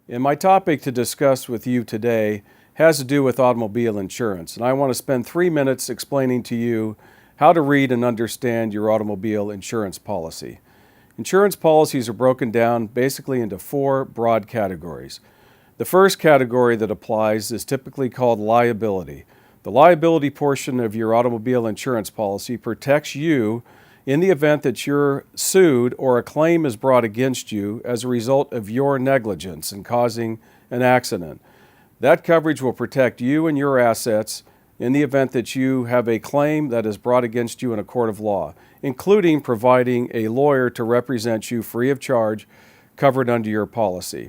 And my topic to discuss with you today has to do with automobile insurance. And I want to spend 3 minutes explaining to you how to read and understand your automobile insurance policy. Insurance policies are broken down basically into 4 broad categories. The first category that applies is typically called liability. The liability portion of your automobile insurance policy protects you in the event that you're sued or a claim is brought against you as a result of your negligence in causing an accident. That coverage will protect you and your assets in the event that you have a claim that is brought against you in a court of law, including providing a lawyer to represent you free of charge covered under your policy.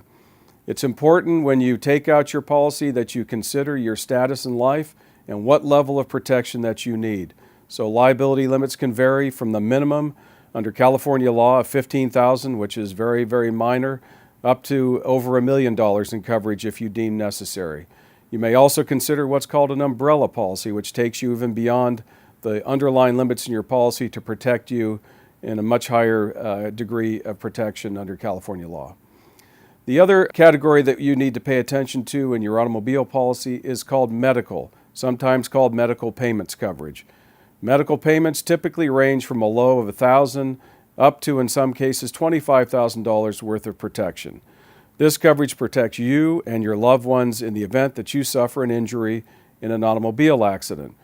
It's important when you take out your policy that you consider your status in life and what level of protection that you need. So liability limits can vary from the minimum under California law of $15,000, which is very, very minor, up to over $1 million in coverage if you deem necessary. You may also consider what's called an umbrella policy, which takes you even beyond the underlying limits in your policy to protect you in a much higher degree of protection under California law. The other category that you need to pay attention to in your automobile policy is called medical, sometimes called medical payments coverage. Medical payments typically range from a low of $1,000 up to, in some cases, $25,000 worth of protection. This coverage protects you and your loved ones in the event that you suffer an injury in an automobile accident.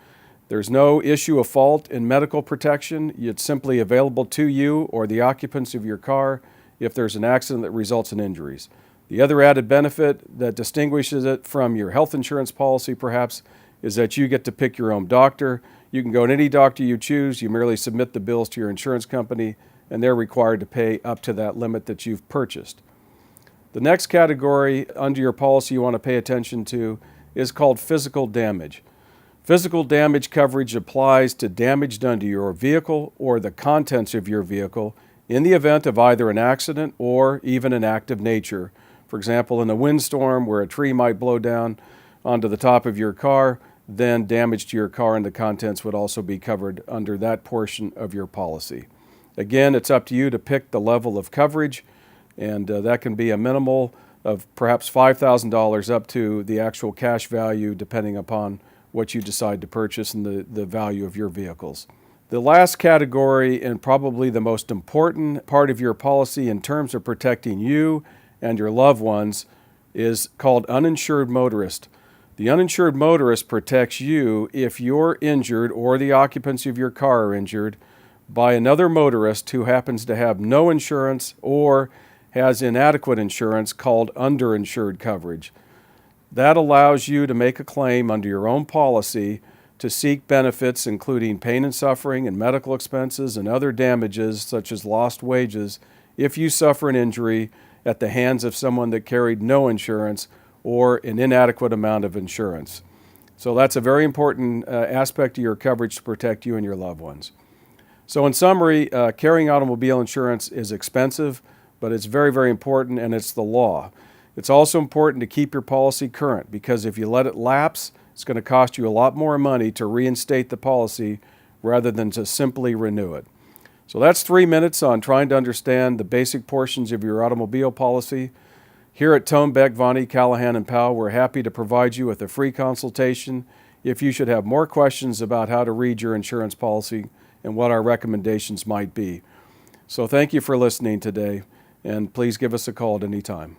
There's no issue of fault in medical protection. It's simply available to you or the occupants of your car if there's an accident that results in injuries. The other added benefit that distinguishes it from your health insurance policy, perhaps, is that you get to pick your own doctor. You can go to any doctor you choose. You merely submit the bills to your insurance company, and they're required to pay up to that limit that you've purchased. The next category under your policy you want to pay attention to is called physical damage. Physical damage coverage applies to damage done to your vehicle or the contents of your vehicle in the event of either an accident or even an act of nature. For example, in a windstorm where a tree might blow down onto the top of your car, then damage to your car and the contents would also be covered under that portion of your policy. Again, it's up to you to pick the level of coverage, and that can be a minimal of perhaps $5,000 up to the actual cash value, depending upon what you decide to purchase and the value of your vehicles. The last category, and probably the most important part of your policy in terms of protecting you and your loved ones, is called uninsured motorist. The uninsured motorist protects you if you're injured or the occupants of your car are injured by another motorist who happens to have no insurance or has inadequate insurance called underinsured coverage. That allows you to make a claim under your own policy to seek benefits including pain and suffering and medical expenses and other damages such as lost wages if you suffer an injury at the hands of someone that carried no insurance or an inadequate amount of insurance. So that's a very important aspect of your coverage to protect you and your loved ones. So in summary, carrying automobile insurance is expensive, but it's very, very important, and it's the law. It's also important to keep your policy current, because if you let it lapse, it's going to cost you a lot more money to reinstate the policy rather than to simply renew it. So that's 3 minutes on trying to understand the basic portions of your automobile policy. Here at Thon Beck Vanni Callahan Powell, we're happy to provide you with a free consultation if you should have more questions about how to read your insurance policy and what our recommendations might be. So thank you for listening today, and please give us a call at any time.